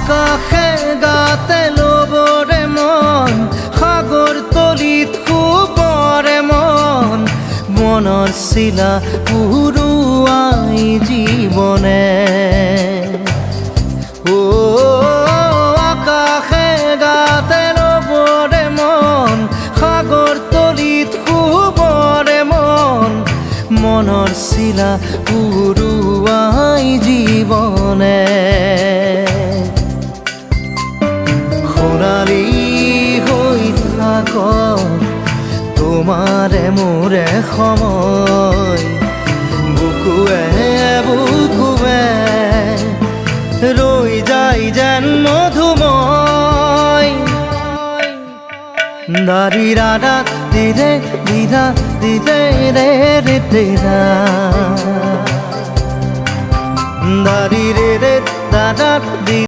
আকাশে গাতে ল'বৰে মন সাগৰ তলিত শুবৰে মন মনৰ চিলা উৰুৱাই জীৱনে আকাশে গাতে ল'বৰে মন সাগৰ তলিত শুবৰে মন মনৰ চিলা উৰুৱাই জীৱনে সোণালী হৈ থাক তোমাৰে মোৰে সময় বুকুৱে বুকুৱে ৰৈ যায় যেন মধুময় দাৰি ৰাধা দিদে দিদা দিদে ৰে ৰে দিদা দাৰি ৰে ৰে দাদা দি